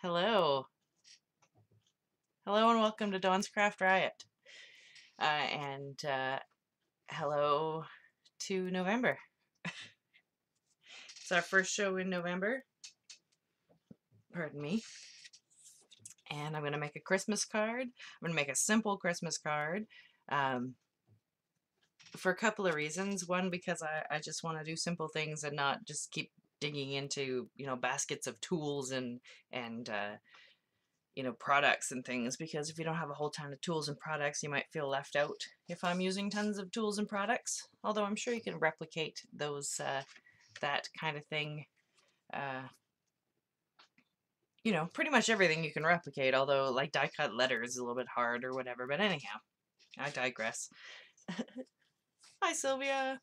Hello. Hello and welcome to Dawn's Craft Riot. And hello to November. It's our first show in November. Pardon me. And I'm going to make a Christmas card. I'm going to make a simple Christmas card um, for a couple of reasons. One, because I just want to do simple things and not just keep digging into, baskets of tools and products and things, because if you don't have a whole ton of tools and products, you might feel left out if I'm using tons of tools and products. Although I'm sure you can replicate those, that kind of thing. Uh, pretty much everything you can replicate, although like die cut letters is a little bit hard or whatever. But anyhow, I digress. Hi, Sylvia.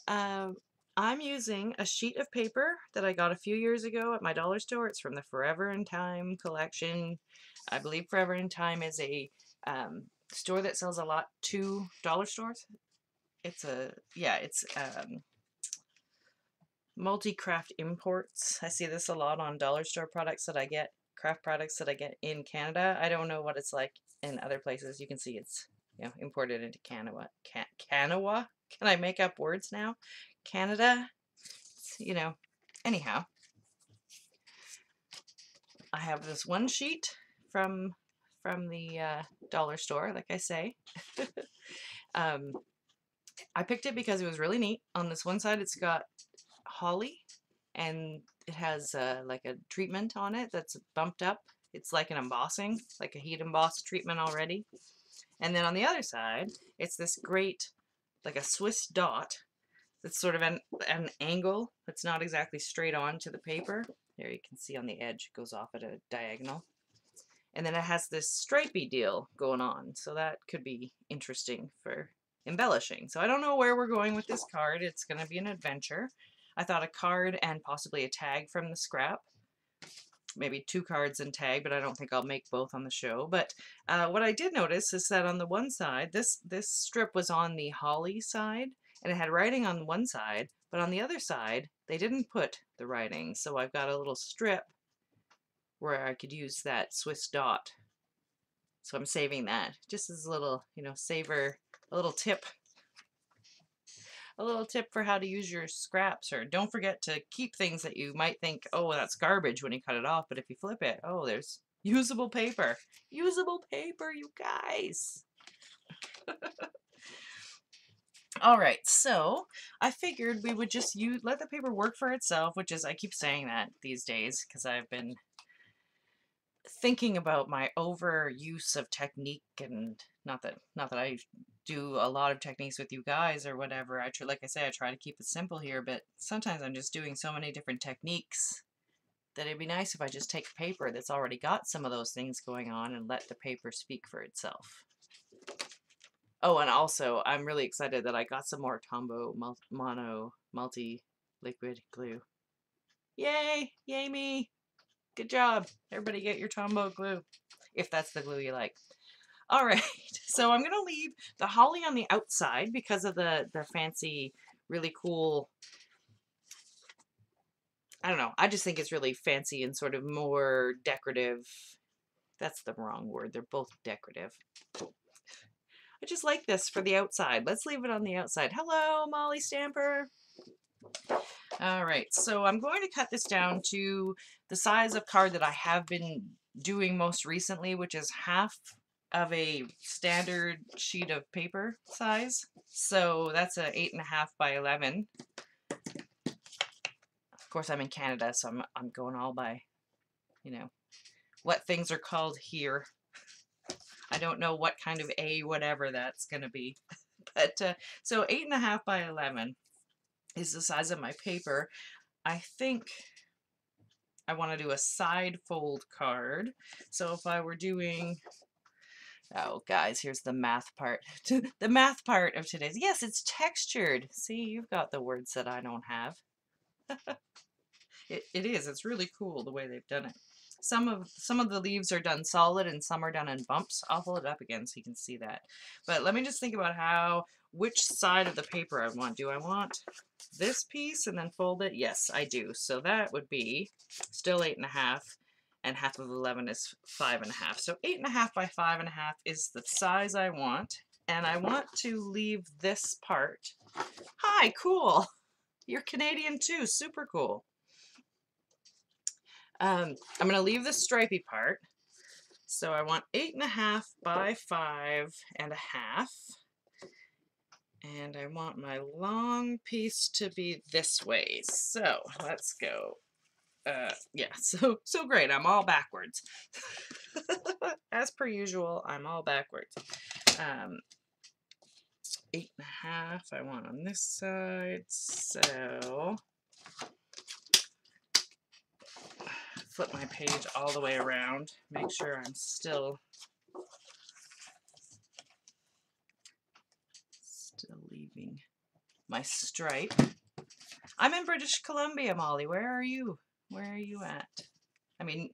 Um, I'm using a sheet of paper that I got a few years ago at my dollar store. It's from the Forever in Time collection. I believe Forever in Time is a store that sells a lot to dollar stores. It's multi-craft imports. I see this a lot on dollar store products that I get, craft products that I get in Canada. I don't know what it's like in other places. You can see it's imported into Canada. Canada? Can I make up words now? Canada? You know, anyhow, I have this one sheet from the dollar store, like I say. um, I picked it because it was really neat. On this one side, it's got holly, and it has like a treatment on it that's bumped up. It's like an embossing, like a heat emboss treatment already. And then on the other side, it's this great, like a Swiss dot. It's sort of an angle. It's not exactly straight on to the paper. There you can see on the edge, it goes off at a diagonal. And then it has this stripey deal going on. So that could be interesting for embellishing. So I don't know where we're going with this card. It's going to be an adventure. I thought a card and possibly a tag from the scrap. Maybe 2 cards and tag, but I don't think I'll make both on the show. But what I did notice is that on the one side, this strip was on the holly side, and it had writing on one side, but on the other side, they didn't put the writing. So I've got a little strip where I could use that Swiss dot. So I'm saving that just as a little, saver, a little tip. A little tip for how to use your scraps, or don't forget to keep things that you might think, oh, well, that's garbage when you cut it off, but if you flip it, oh, there's usable paper. Usable paper, you guys. All right, so I figured we would just let the paper work for itself, which is, I keep saying that these days because I've been thinking about my overuse of technique, and not that I do a lot of techniques with you guys or whatever. Like I say, I try to keep it simple here, but sometimes I'm just doing so many different techniques that it'd be nice if I just take paper that's already got some of those things going on and let the paper speak for itself. Oh, and also I'm really excited that I got some more Tombow Mono Multi Liquid Glue. Yay! Yay me! Good job. Everybody get your Tombow glue, if that's the glue you like. All right, so I'm gonna leave the holly on the outside because of the fancy, really cool, I don't know, I just think it's really fancy and sort of more decorative. That's the wrong word. They're both decorative. I just like this for the outside. Let's leave it on the outside. Hello, Molly Stamper. All right, so I'm going to cut this down to the size of card that I have been doing most recently, which is half of a standard sheet of paper size. So that's a 8.5 by 11. Of course, I'm in Canada, so I'm going all by, what things are called here. I don't know what kind of a whatever that's going to be. But so 8.5 by 11 is the size of my paper. I think I want to do a side fold card. So if I were doing, oh guys, here's the math part. The math part of today's, yes, it's textured. See, you've got the words that I don't have. It is, it's really cool the way they've done it. Some of the leaves are done solid and some are done in bumps. I'll hold it up again so you can see that. But let me just think about how which side of the paper I want. Do I want this piece and then fold it? Yes, I do. So that would be still 8.5, and half of 11 is 5.5. So 8.5 by 5.5 is the size I want. And I want to leave this part. Hi, cool. You're Canadian too. Super cool. I'm going to leave the stripy part. So I want 8.5 by 5.5. And I want my long piece to be this way. So let's go. Yeah, so great. I'm all backwards. As per usual, I'm all backwards. 8.5 I want on this side. So flip my page all the way around. Make sure I'm still leaving my stripe. I'm in British Columbia, Molly. Where are you? Where are you at? I mean,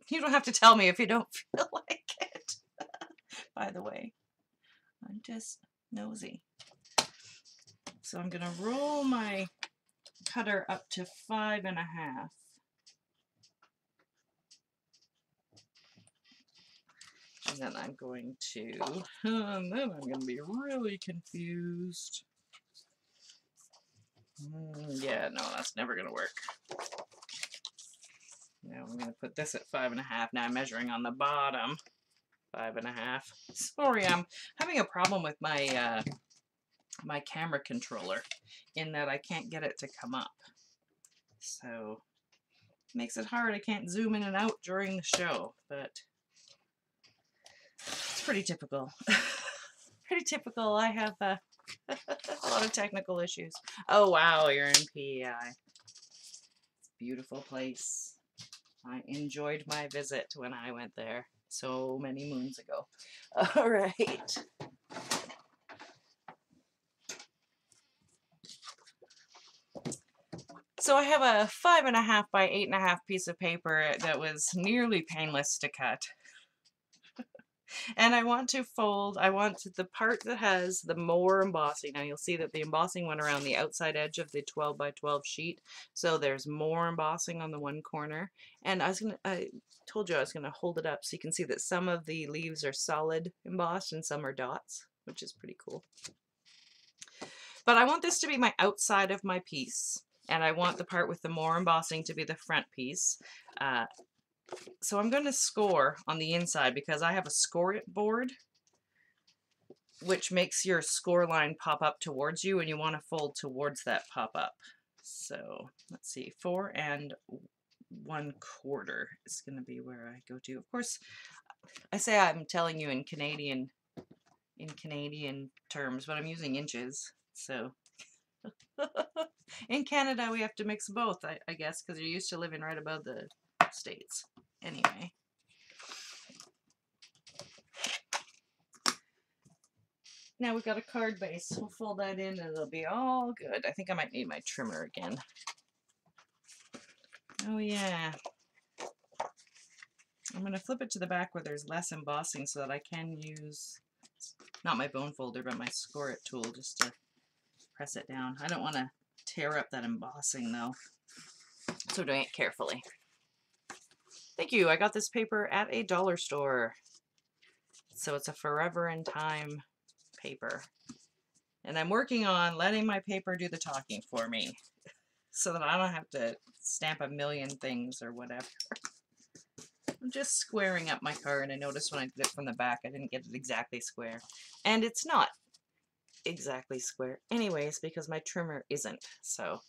you don't have to tell me if you don't feel like it. By the way, I'm just nosy. So I'm going to roll my cutter up to 5.5. And then I'm going to, and then I'm going to be really confused. Yeah, no, that's never going to work. Now I'm going to put this at 5.5. Now I'm measuring on the bottom, 5.5. Sorry, I'm having a problem with my my camera controller in that I can't get it to come up. So it makes it hard. I can't zoom in and out during the show, but it's pretty typical. Pretty typical. I have a lot of technical issues. Oh wow, you're in PEI. It's a beautiful place. I enjoyed my visit when I went there so many moons ago. All right. So I have a 5.5 by 8.5 piece of paper that was nearly painless to cut. And I want to fold, I want the part that has the more embossing. Now you'll see that the embossing went around the outside edge of the 12 by 12 sheet. So there's more embossing on the one corner. And I told you I was gonna hold it up so you can see that some of the leaves are solid embossed and some are dots, which is pretty cool. But I want this to be my outside of my piece. And I want the part with the more embossing to be the front piece. So I'm going to score on the inside because I have a score it board, which makes your score line pop up towards you, and you want to fold towards that pop up. So let's see, 4 1/4 is going to be where I go to. Of course, I say I'm telling you in Canadian terms, but I'm using inches. So in Canada, we have to mix both, I guess, because you're used to living right above the States. Anyway. Now we've got a card base. We'll fold that in and it'll be all good. I think I might need my trimmer again. Oh yeah. I'm going to flip it to the back where there's less embossing so that I can use, not my bone folder, but my score it tool just to press it down. I don't want to tear up that embossing though. So doing it carefully. Thank you. I got this paper at a dollar store. So it's a Forever in Time paper. And I'm working on letting my paper do the talking for me so that I don't have to stamp a million things or whatever. I'm just squaring up my card. I noticed when I did it from the back, I didn't get it exactly square. And it's not exactly square anyways because my trimmer isn't. So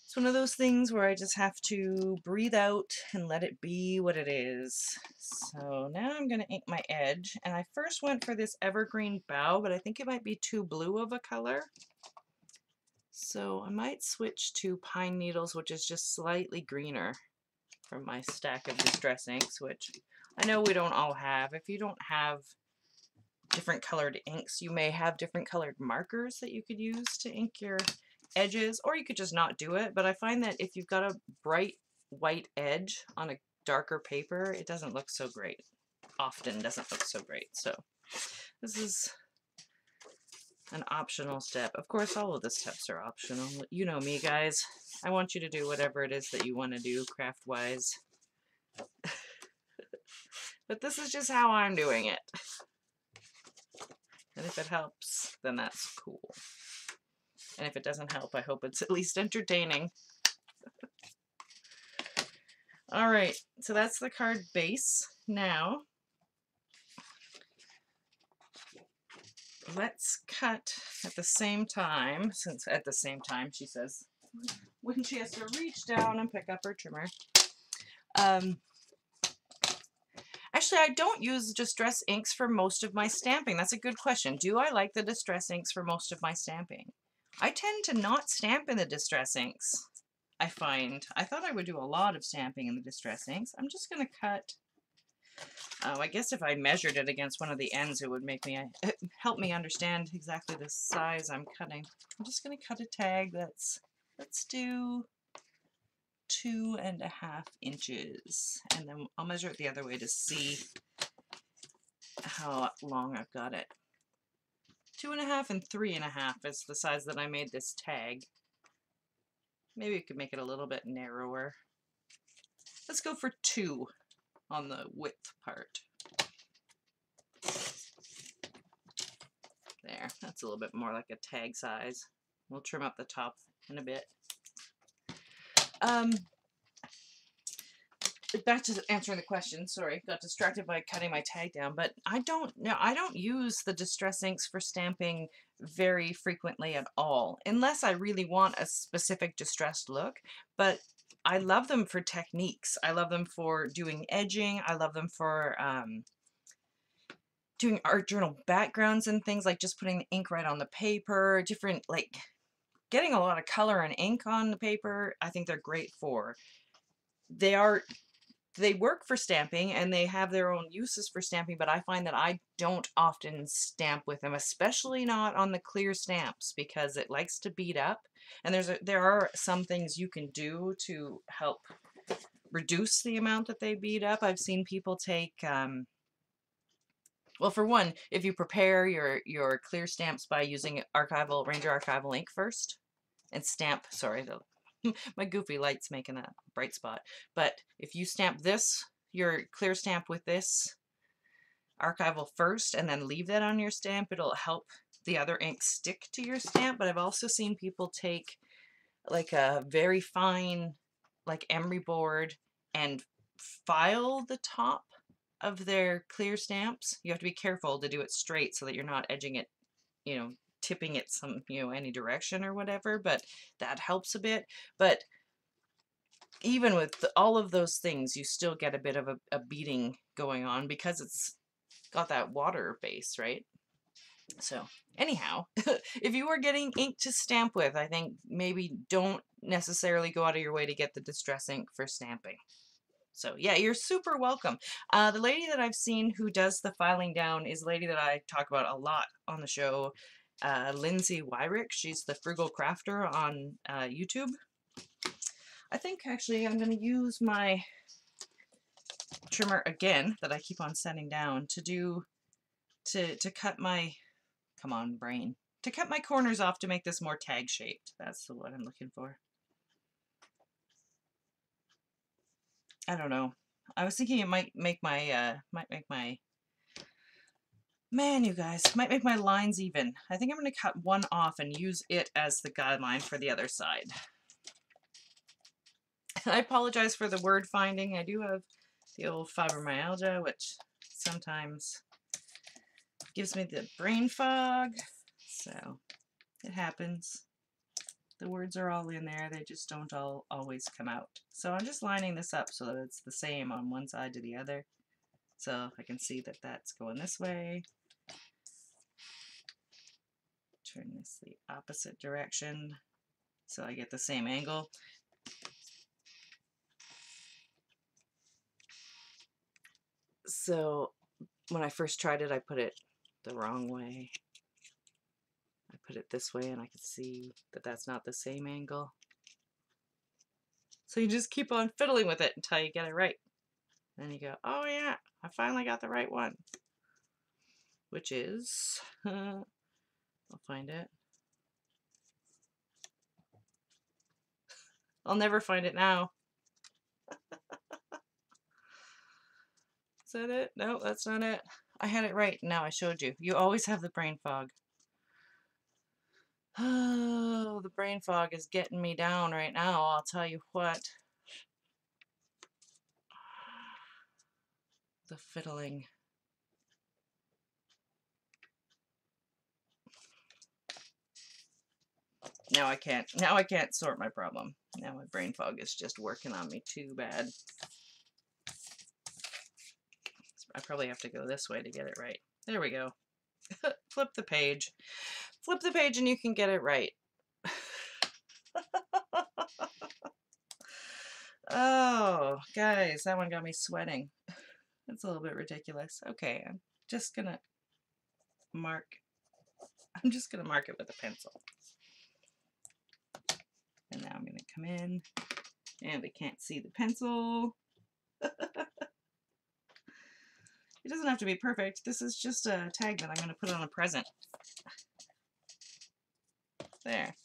it's one of those things where I just have to breathe out and let it be what it is. So now I'm going to ink my edge. And I first went for this evergreen bough, but I think it might be too blue of a color. So I might switch to pine needles, which is just slightly greener from my stack of Distress inks, which I know we don't all have. If you don't have different colored inks, you may have different colored markers that you could use to ink your edges, or you could just not do it. But I find that if you've got a bright white edge on a darker paper, it doesn't look so great. Often doesn't look so great. So this is an optional step. Of course, all of the steps are optional. You know me, guys. I want you to do whatever it is that you want to do craft-wise. But this is just how I'm doing it. And if it helps, then that's cool. And if it doesn't help, I hope it's at least entertaining. Alright, so that's the card base. Now, let's cut at the same time, since at the same time, she says, when she has to reach down and pick up her trimmer. Actually, I don't use Distress inks for most of my stamping. That's a good question. Do I like the Distress inks for most of my stamping? I tend to not stamp in the Distress inks, I find. I thought I would do a lot of stamping in the Distress inks. I'm just going to cut. I guess if I measured it against one of the ends, it would make me help me understand exactly the size I'm cutting. I'm just going to cut a tag that's, let's do 2.5 inches, and then I'll measure it the other way to see how long I've got it. 2.5 and 3.5 is the size that I made this tag. Maybe we could make it a little bit narrower. Let's go for 2 on the width part. There, that's a little bit more like a tag size. We'll trim up the top in a bit. Back to answering the question, sorry, got distracted by cutting my tag down, but I don't use the Distress inks for stamping very frequently at all, unless I really want a specific distressed look, but I love them for techniques. I love them for doing edging. I love them for doing art journal backgrounds and things, like just putting the ink right on the paper, different, like getting a lot of color and ink on the paper. I think they're great for. They work for stamping and they have their own uses for stamping, but I find that I don't often stamp with them, especially not on the clear stamps, because it likes to bead up. And there are some things you can do to help reduce the amount that they bead up. I've seen people take, well, for one, if you prepare your clear stamps by using Ranger Archival ink first, and stamp, sorry, my goofy light's making a bright spot. But if you stamp your clear stamp with this Archival first and then leave that on your stamp, it'll help the other ink stick to your stamp. But I've also seen people take like a very fine, like emery board, and file the top of their clear stamps. You have to be careful to do it straight so that you're not edging it, you know, tipping it any direction or whatever, but that helps a bit. But even with all of those things, you still get a bit of a beading going on because it's got that water base, right? So anyhow, if you are getting ink to stamp with, I think maybe don't necessarily go out of your way to get the Distress ink for stamping. So yeah, you're super welcome. The lady that I've seen who does the filing down is a lady that I talk about a lot on the show, Lindsay Wyrick. She's the Frugal Crafter on YouTube. I think actually I'm going to use my trimmer again that I keep on setting down to cut my, come on brain, to cut my corners off to make this more tag shaped. That's what I'm looking for. I don't know. I was thinking it might make my man, you guys, might make my lines even. I think I'm going to cut one off and use it as the guideline for the other side. I apologize for the word finding. I do have the old fibromyalgia, which sometimes gives me the brain fog, so it happens. The words are all in there, they just don't always come out. So I'm just lining this up so that it's the same on one side to the other. So I can see that that's going this way. Turn this the opposite direction so I get the same angle. So when I first tried it, I put it the wrong way. I put it this way and I could see that that's not the same angle. So you just keep on fiddling with it until you get it right. Then you go, oh yeah, I finally got the right one. Which is I'll find it. I'll never find it now. Is that it? No, that's not it. I had it right. Now I showed you. You always have the brain fog. Oh, the brain fog is getting me down right now. I'll tell you what. The fiddling. Now I can't sort my problem. Now my brain fog is just working on me too bad. I probably have to go this way to get it right. There we go. Flip the page. Flip the page and you can get it right. Oh, guys, that one got me sweating. That's a little bit ridiculous. Okay, I'm just gonna mark it with a pencil. And now I'm gonna come in and we can't see the pencil. It doesn't have to be perfect. This is just a tag that I'm gonna put on a present. There.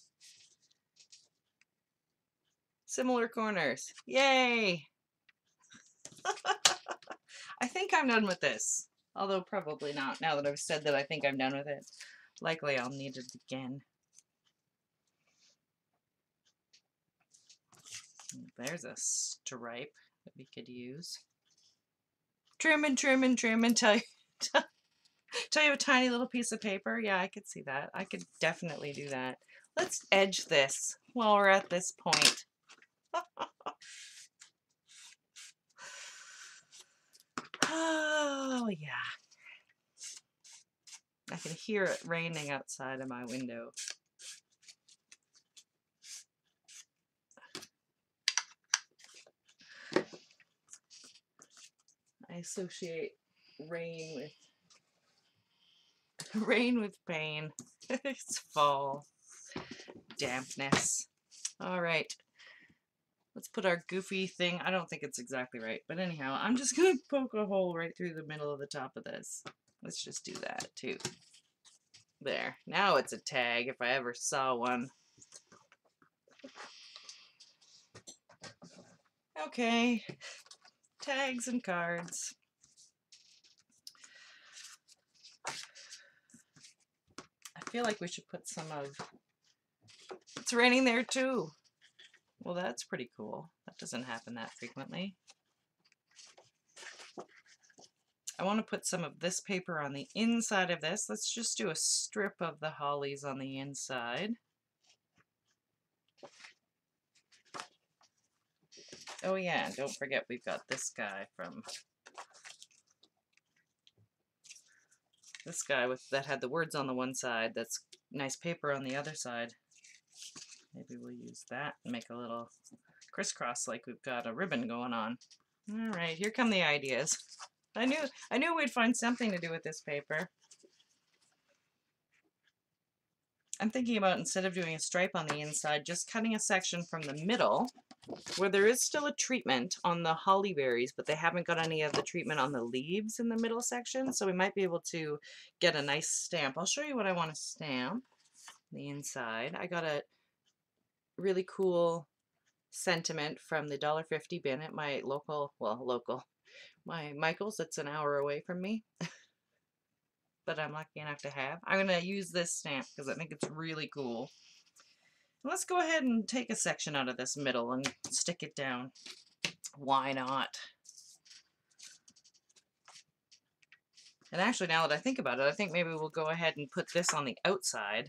Similar corners. Yay! I think I'm done with this. Although probably not, now that I've said that I think I'm done with it. Likely I'll need it again. There's a stripe that we could use. Trim and trim and trim until you, until you have a tiny little piece of paper. Yeah, I could see that. I could definitely do that. Let's edge this while we're at this point. Oh, yeah. I can hear it raining outside of my window. I associate rain with pain. It's fall. Dampness. All right. Let's put our goofy thing. I don't think it's exactly right, but anyhow, I'm just going to poke a hole right through the middle of the top of this. Let's just do that too. There. Now it's a tag if I ever saw one. Okay. Tags and cards. I feel like we should put some of... It's raining there too. Well, that's pretty cool. That doesn't happen that frequently. I want to put some of this paper on the inside of this. Let's just do a strip of the hollies on the inside. Oh yeah, and don't forget we've got this guy from... This guy that had the words on the one side, that's nice paper on the other side. Maybe we'll use that and make a little crisscross like we've got a ribbon going on. All right, here come the ideas. I knew we'd find something to do with this paper. I'm thinking about, instead of doing a stripe on the inside, just cutting a section from the middle where there is still a treatment on the holly berries, but they haven't got any of the treatment on the leaves in the middle section. So we might be able to get a nice stamp. I'll show you what I want to stamp on the inside. I got a really cool sentiment from the $1.50 bin at my local, my Michael's, that's an hour away from me. But I'm lucky enough to have. I'm going to use this stamp because I think it's really cool. Let's go ahead and take a section out of this middle and stick it down. Why not? And actually, now that I think about it, I think maybe we'll go ahead and put this on the outside.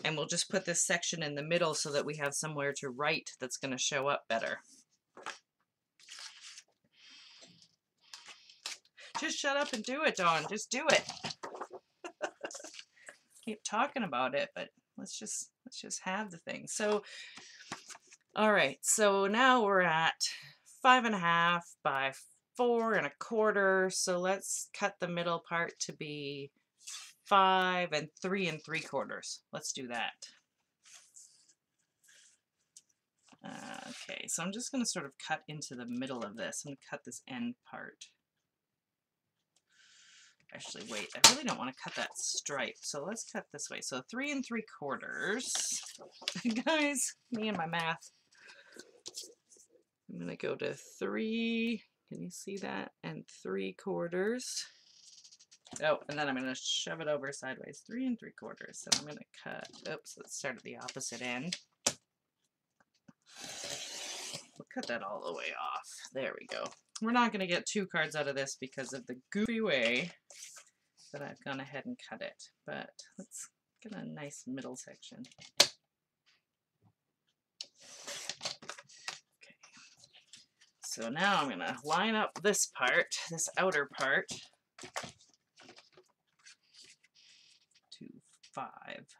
And we'll just put this section in the middle so that we have somewhere to write that's going to show up better. Just shut up and do it, Dawn. Just do it. Keep talking about it, but let's just have the thing. So, all right. So now we're at 5.5 by 4 1/4. So let's cut the middle part to be 5 3 3/4. Let's do that. Okay, so I'm just going to sort of cut into the middle of this. I'm going to cut this end part. Actually, wait, I really don't want to cut that stripe, so let's cut this way. So 3 3/4. Guys, me and my math. I'm gonna go to 3, can you see that? And 3/4. Oh, and then I'm gonna shove it over sideways, 3 3/4. So I'm gonna cut, oops, let's start at the opposite end. We'll cut that all the way off. There we go. We're not gonna get 2 cards out of this because of the goofy way that I've gone ahead and cut it, but let's get a nice middle section. Okay, so now I'm gonna line up this part, this outer part, to 5.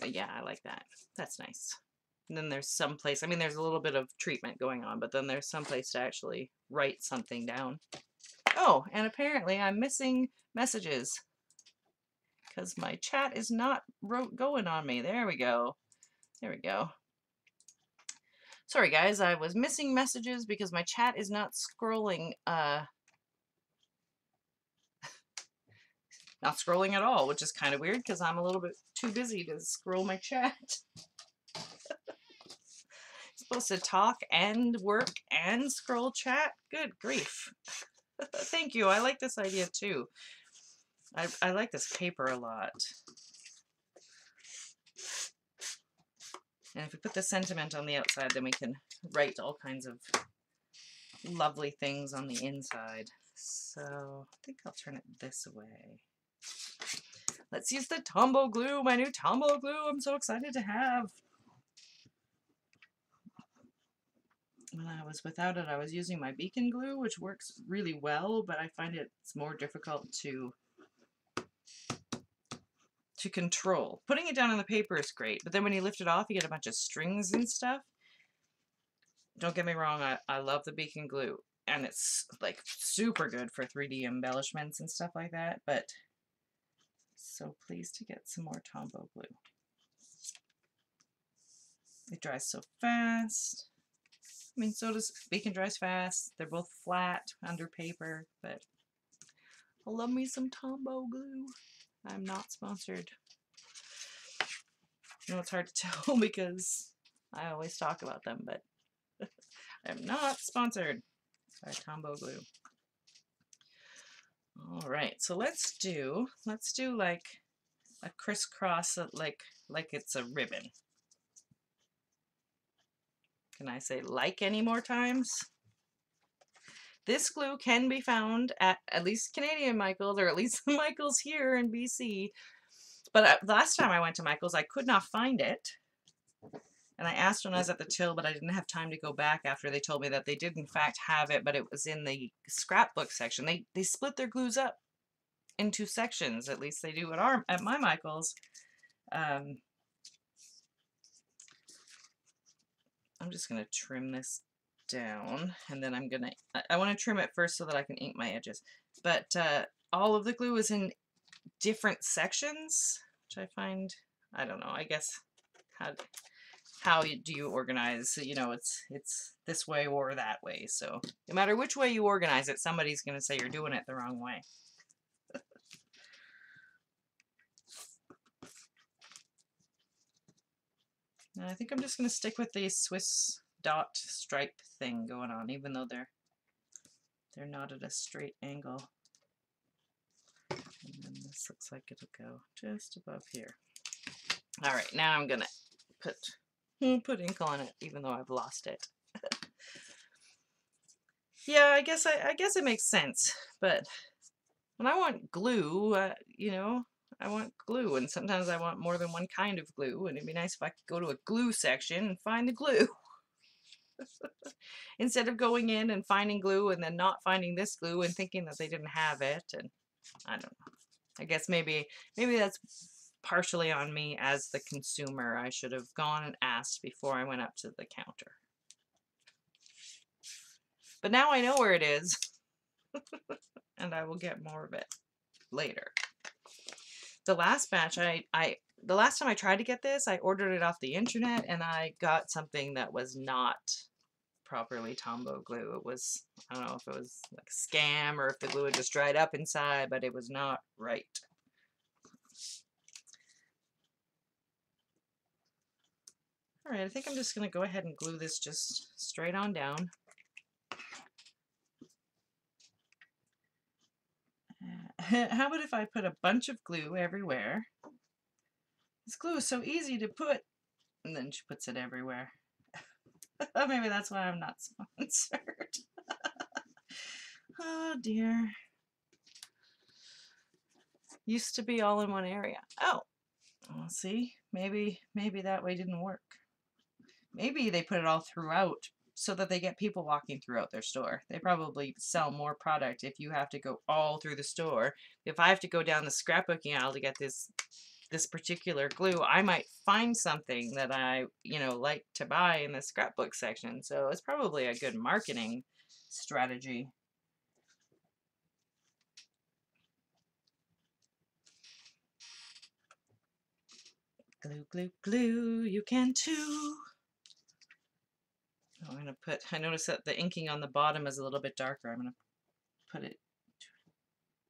Yeah, I like that. That's nice. And then there's some place, I mean, there's a little bit of treatment going on, but then there's some place to actually write something down. Oh, and apparently I'm missing messages because my chat is not going on me. There we go. There we go. Sorry guys, I was missing messages because my chat is not scrolling, not scrolling at all, which is kind of weird because I'm a little bit too busy to scroll my chat. Supposed to talk and work and scroll chat? Good grief. Thank you. I like this idea too. I like this paper a lot. And if we put the sentiment on the outside, then we can write all kinds of lovely things on the inside. So I think I'll turn it this way. Let's use the Tombow glue, my new Tombow glue I'm so excited to have. When I was without it, I was using my Beacon glue, which works really well, but I find it's more difficult to control. Putting it down on the paper is great, but then when you lift it off, you get a bunch of strings and stuff. Don't get me wrong, I love the Beacon glue, and it's like super good for 3D embellishments and stuff like that, but so pleased to get some more Tombow glue. It dries so fast. I mean, so does Beacon, dries fast. They're both flat under paper, but I love me some Tombow glue. I'm not sponsored. You know, it's hard to tell because I always talk about them, but I'm not sponsored by Tombow glue. All right, so let's do like a crisscross, like it's a ribbon. Can I say like any more times? This glue can be found at least Canadian Michaels, or at least the Michaels here in BC. But last time I went to Michaels, I could not find it. And I asked when I was at the till, but I didn't have time to go back after they told me that they did in fact have it, but it was in the scrapbook section. They split their glues up into sections, at least they do at my Michaels. I'm just going to trim this down, and then I want to trim it first so that I can ink my edges. But all of the glue is in different sections, which I find, I don't know, I guess, how do you organize? You know, it's this way or that way. So no matter which way you organize it, somebody's going to say you're doing it the wrong way. And I think I'm just going to stick with the Swiss dot stripe thing going on, even though they're not at a straight angle. And then this looks like it'll go just above here. All right, now I'm going to put ink on it, even though I've lost it. Yeah, I guess it makes sense, but when I want glue, you know, I want glue, and sometimes I want more than one kind of glue, and it'd be nice if I could go to a glue section and find the glue. Instead of going in and finding glue and then not finding this glue and thinking that they didn't have it, and I don't know. I guess maybe that's partially on me as the consumer. I should have gone and asked before I went up to the counter. But now I know where it is, and I will get more of it later. The last batch, the last time I tried to get this, I ordered it off the internet, and I got something that was not properly Tombow glue. It was, I don't know if it was like a scam or if the glue had just dried up inside, but it was not right. All right, I think I'm just going to go ahead and glue this just straight on down. How about if I put a bunch of glue everywhere? This glue is so easy to put, and then she puts it everywhere. Maybe that's why I'm not sponsored. Oh dear. Used to be all in one area. Oh, well, see, maybe that way didn't work. Maybe they put it all throughout so that they get people walking throughout their store. They probably sell more product if you have to go all through the store. If I have to go down the scrapbooking aisle to get this particular glue, I might find something that I, like to buy in the scrapbook section. So it's probably a good marketing strategy. Glue, glue, glue, you can too. I'm going to put, I noticed that the inking on the bottom is a little bit darker. I'm going to put it,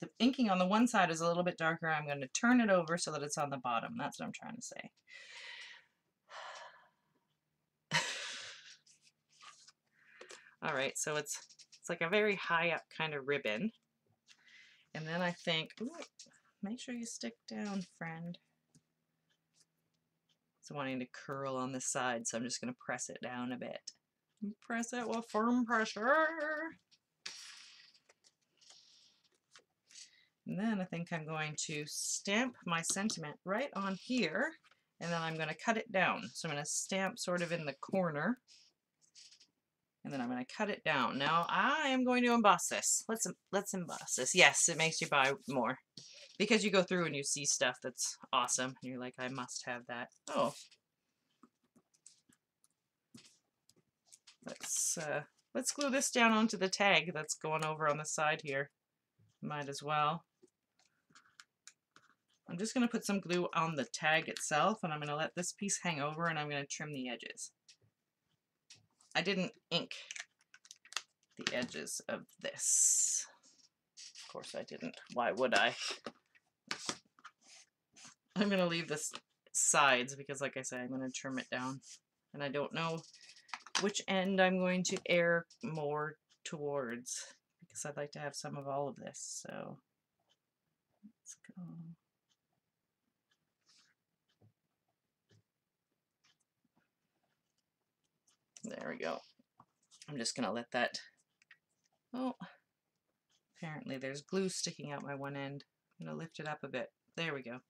the inking on the one side is a little bit darker. I'm going to turn it over so that it's on the bottom. That's what I'm trying to say. All right, so it's like a very high up kind of ribbon. And then I think, ooh, make sure you stick down, friend. It's wanting to curl on the side, so I'm just going to press it down a bit. Press it with firm pressure. And then I think I'm going to stamp my sentiment right on here, and then I'm going to cut it down. So I'm going to stamp sort of in the corner, and then I'm going to cut it down. Now I am going to emboss this. Let's emboss this. Yes, it makes you buy more because you go through and you see stuff that's awesome, and you're like, I must have that. Oh, let's glue this down onto the tag that's going over on the side here. Might as well. I'm just going to put some glue on the tag itself, and I'm going to let this piece hang over, and I'm going to trim the edges. I didn't ink the edges of this. Of course I didn't. Why would I? I'm going to leave this sides because, like I said, I'm going to trim it down. And I don't know which end I'm going to err more towards because I'd like to have some of all of this. So let's go. There we go. I'm just going to let that, oh, apparently there's glue sticking out my one end. I'm going to lift it up a bit. There we go.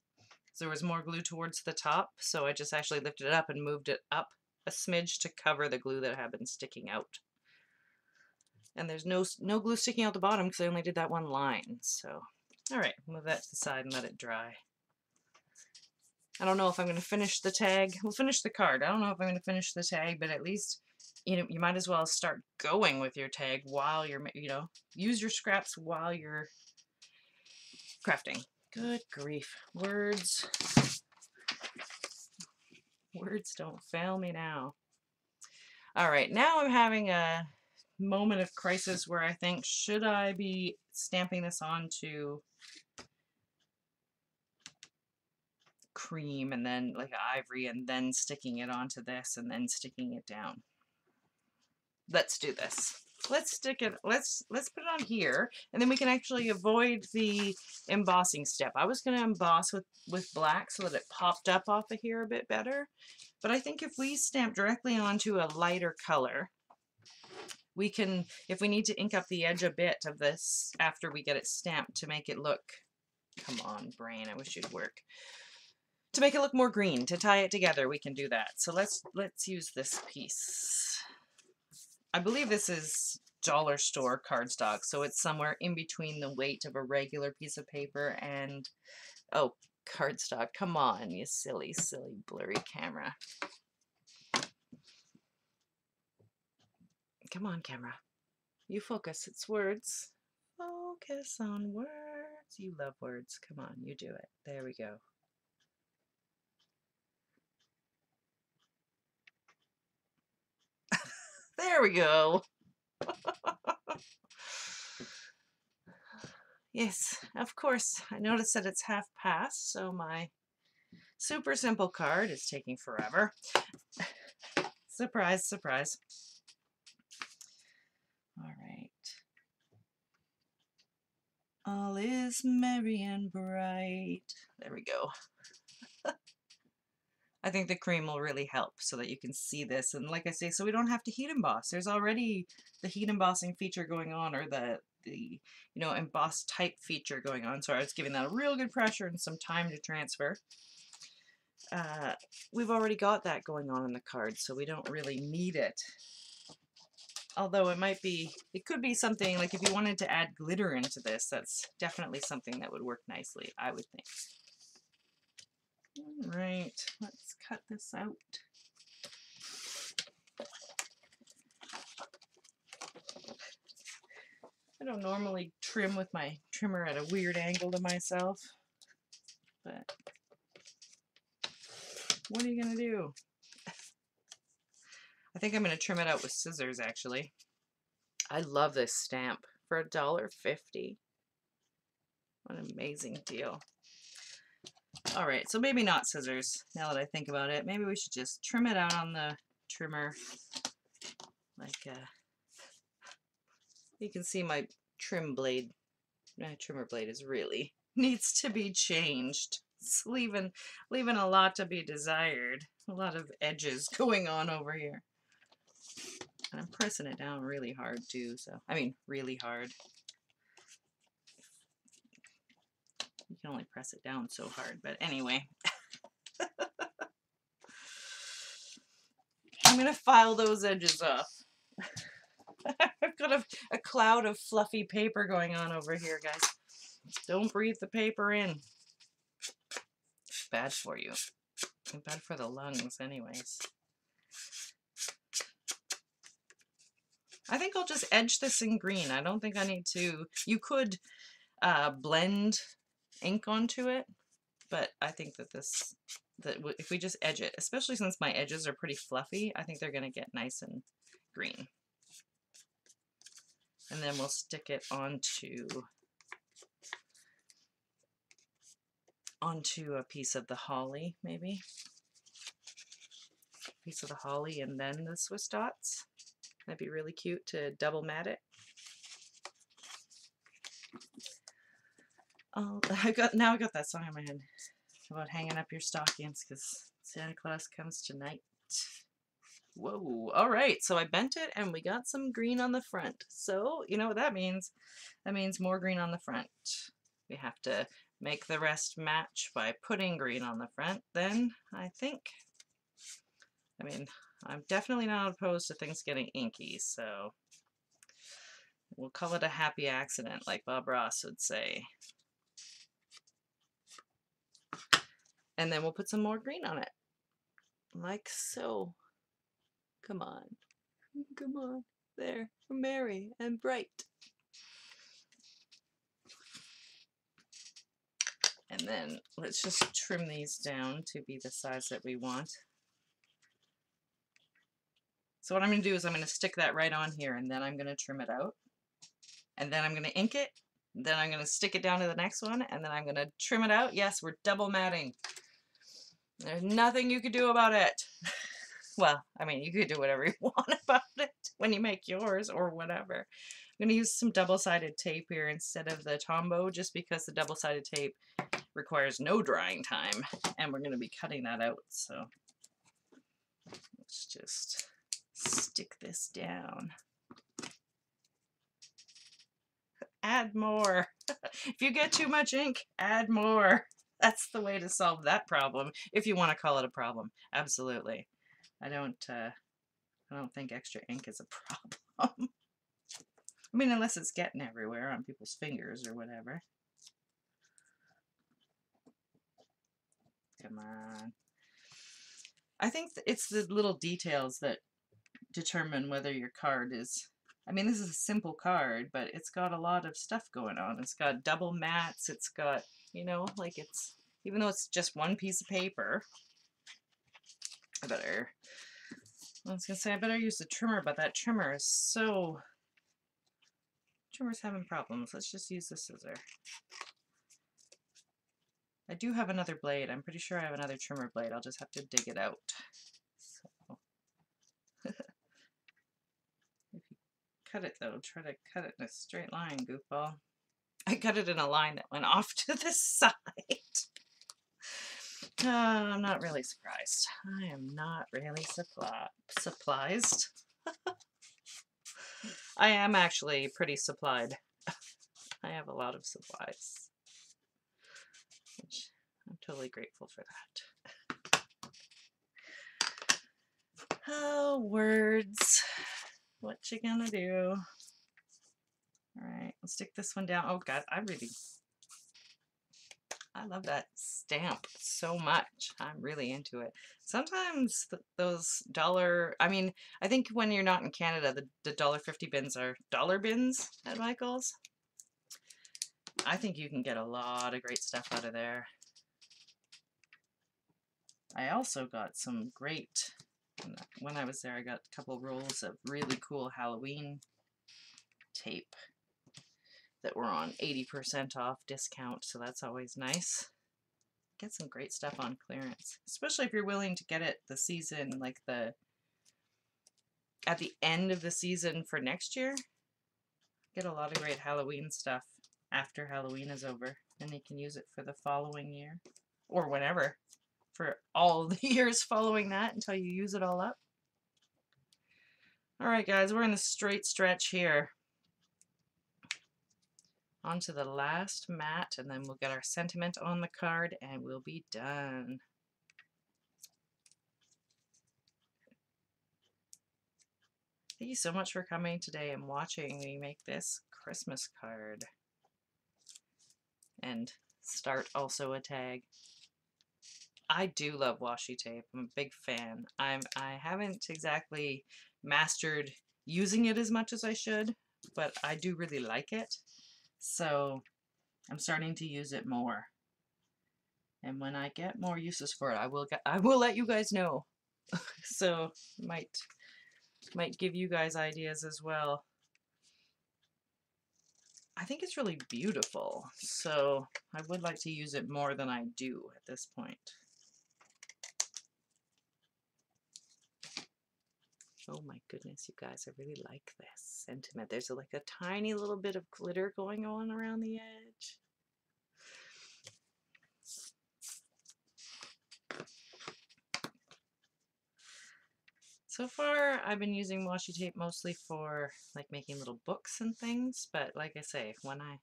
So there was more glue towards the top, so I just actually lifted it up and moved it up a smidge to cover the glue that had been sticking out. And there's no glue sticking out the bottom because I only did that one line. So, all right, move that to the side and let it dry. I don't know if I'm going to finish the tag. We'll finish the card. I don't know if I'm going to finish the tag, but at least, you might as well start going with your tag while you're, use your scraps while you're crafting. Good grief. Words don't fail me now. All right, now I'm having a moment of crisis where I think, should I be stamping this onto cream and then like ivory and then sticking it onto this and then sticking it down? Let's do this. Let's stick it, let's put it on here, and then we can actually avoid the embossing step. I was going to emboss with black so that it popped up off of here a bit better, but I think if we stamp directly onto a lighter color, we can, if we need to ink up the edge a bit of this after we get it stamped to make it look, come on brain, I wish you'd work, to make it look more green, to tie it together, we can do that. So let's use this piece. I believe this is dollar store cardstock, so it's somewhere in between the weight of a regular piece of paper and, oh, cardstock. Come on, you silly, silly, blurry camera. Come on, camera. You focus. It's words. Focus on words. You love words. Come on, you do it. There we go. There we go. Yes, of course. I noticed that it's half past, so my super simple card is taking forever. Surprise, surprise. All right. All is merry and bright. There we go. I think the cream will really help so that you can see this. And like I say, so we don't have to heat emboss. There's already the heat embossing feature going on, or the emboss type feature going on. So I was giving that a real good pressure and some time to transfer. We've already got that going on in the card, so we don't really need it. Although it could be something like if you wanted to add glitter into this, that's definitely something that would work nicely, I would think. All right, let's cut this out. I don't normally trim with my trimmer at a weird angle to myself, but what are you gonna do? I think I'm gonna trim it out with scissors, actually. I love this stamp for $1.50. What an amazing deal. All right, so maybe not scissors, now that I think about it. Maybe we should just trim it out on the trimmer. Like, you can see my trimmer blade is really needs to be changed. It's leaving a lot to be desired. A lot of edges going on over here. And I'm pressing it down really hard too, so, I mean, really hard. You can only press it down so hard, but anyway. I'm gonna file those edges off. I've got a cloud of fluffy paper going on over here, guys. Don't breathe the paper in. Bad for you. Bad for the lungs anyways. I think I'll just edge this in green. I don't think I need to. You could blend ink onto it, but I think that if we just edge it, especially since my edges are pretty fluffy, I think they're going to get nice and green. And then we'll stick it onto a piece of the holly, maybe. A piece of the holly and then the Swiss dots. That'd be really cute to double mat it. Oh, I got that song in my head about hanging up your stockings because Santa Claus comes tonight. Whoa, all right, so I bent it and we got some green on the front. So, you know what that means? That means more green on the front. We have to make the rest match by putting green on the front then, I think. I mean, I'm definitely not opposed to things getting inky, so we'll call it a happy accident, like Bob Ross would say. And then we'll put some more green on it, like so. Come on. Come on. There. Merry and bright. And then let's just trim these down to be the size that we want. So what I'm going to do is I'm going to stick that right on here, and then I'm going to trim it out. And then I'm going to ink it. Then I'm going to stick it down to the next one, and then I'm going to trim it out. Yes, we're double matting. There's nothing you could do about it. Well, I mean, you could do whatever you want about it when you make yours or whatever. I'm going to use some double-sided tape here instead of the Tombow, just because the double-sided tape requires no drying time, and we're going to be cutting that out. So let's just stick this down. Add more. If you get too much ink, add more. That's the way to solve that problem, if you want to call it a problem. Absolutely. I don't think extra ink is a problem. I mean, unless it's getting everywhere on people's fingers or whatever. Come on. I think it's the little details that determine whether your card is... I mean, this is a simple card, but it's got a lot of stuff going on. It's got double mats. It's got, you know, like it's... Even though it's just one piece of paper, I better I was gonna say I better use the trimmer, but that trimmer is so... Trimmer's having problems. Let's just use the scissor. I do have another blade. I'm pretty sure I have another trimmer blade. I'll just have to dig it out. So if you cut it though, try to cut it in a straight line, goofball. I cut it in a line that went off to the side. I'm not really surprised. I am not really surprised. I am actually pretty supplied. I have a lot of supplies, which I'm totally grateful for that. Oh, words. What you gonna do? All right, let's stick this one down. Oh God, I love that stamp so much. I'm really into it. Sometimes those dollar, I mean, I think when you're not in Canada, the $1.50 bins are dollar bins at Michael's. I think you can get a lot of great stuff out of there. I also got some great, when I was there, I got a couple rolls of really cool Halloween tape that were on 80% off discount, so that's always nice. Get some great stuff on clearance, especially if you're willing to get it the season, like at the end of the season for next year. Get a lot of great Halloween stuff after Halloween is over, and you can use it for the following year or whenever, for all the years following that until you use it all up. All right, guys, we're in the straight stretch here. On to the last mat, and then we'll get our sentiment on the card and we'll be done. Thank you so much for coming today and watching me make this Christmas card and start also a tag. I do love washi tape. I'm a big fan. I haven't exactly mastered using it as much as I should, but I do really like it. So I'm starting to use it more. And when I get more uses for it, I will let you guys know. So might give you guys ideas as well. I think it's really beautiful, so I would like to use it more than I do at this point. Oh my goodness, you guys, I really like this sentiment. There's like a tiny little bit of glitter going on around the edge. So far, I've been using washi tape mostly for like making little books and things, but like I say, when I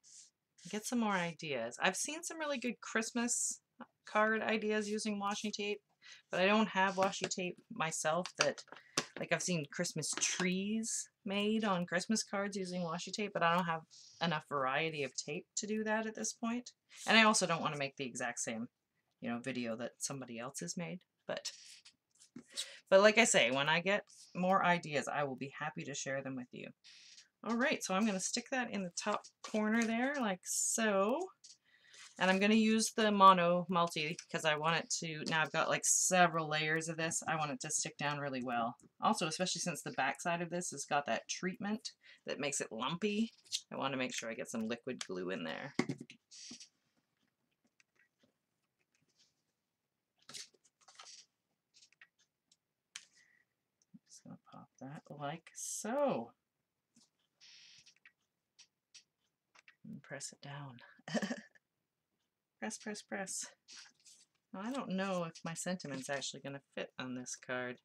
get some more ideas, I've seen some really good Christmas card ideas using washi tape, but I don't have washi tape myself that, like I've seen Christmas trees made on Christmas cards using washi tape, but I don't have enough variety of tape to do that at this point. And I also don't want to make the exact same, you know, video that somebody else has made, but like I say, when I get more ideas, I will be happy to share them with you. All right, so I'm going to stick that in the top corner there, like so. And I'm going to use the mono multi because I want it to, now I've got like several layers of this, I want it to stick down really well. Also, especially since the back side of this has got that treatment that makes it lumpy, I want to make sure I get some liquid glue in there. Just going to pop that like so. And press it down. Press, press, press. Now, I don't know if my sentiment's actually going to fit on this card.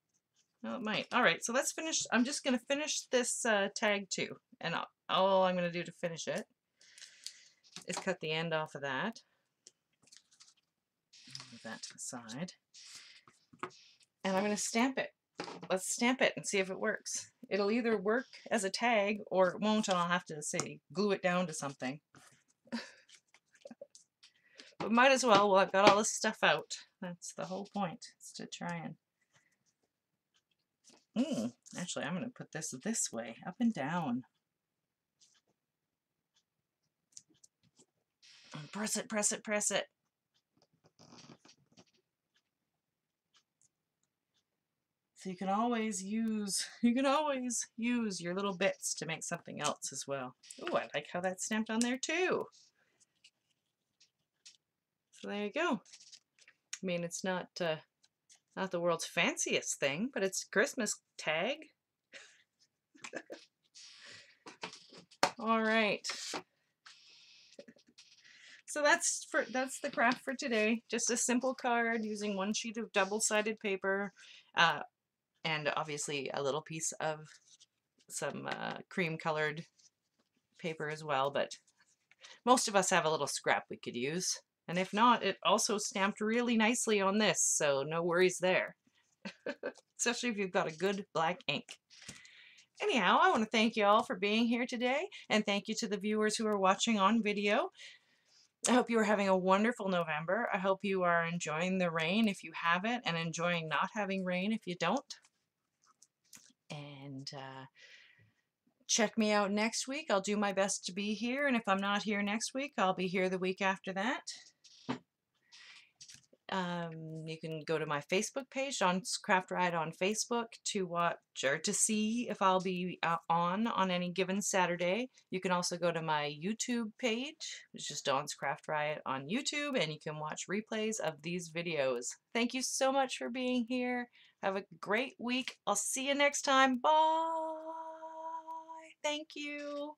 No, it might. All right, so let's finish. I'm just going to finish this tag too. And all I'm going to do to finish it is cut the end off of that. Move that to the side. And I'm going to stamp it. Let's stamp it and see if it works. It'll either work as a tag or it won't, and I'll have to, say, glue it down to something. But might as well, I've got all this stuff out. That's the whole point, is to try and... actually, I'm going to put this way, up and down. And press it, press it, press it. So you can always use your little bits to make something else as well. Oh, I like how that's stamped on there too. So there you go. I mean, it's not the world's fanciest thing, but it's a Christmas tag. All right. So that's the craft for today. Just a simple card using one sheet of double-sided paper, and obviously a little piece of some cream-colored paper as well. But most of us have a little scrap we could use. And if not, it also stamped really nicely on this, so no worries there. Especially if you've got a good black ink. Anyhow, I want to thank you all for being here today, and thank you to the viewers who are watching on video. I hope you are having a wonderful November. I hope you are enjoying the rain if you have it, and enjoying not having rain if you don't. And check me out next week. I'll do my best to be here, and if I'm not here next week, I'll be here the week after that. You can go to my Facebook page, Dawn's Craft Riot on Facebook, to watch or to see if I'll be on any given Saturday. You can also go to my YouTube page, which is Dawn's Craft Riot on YouTube, and you can watch replays of these videos. Thank you so much for being here. Have a great week. I'll see you next time. Bye. Thank you.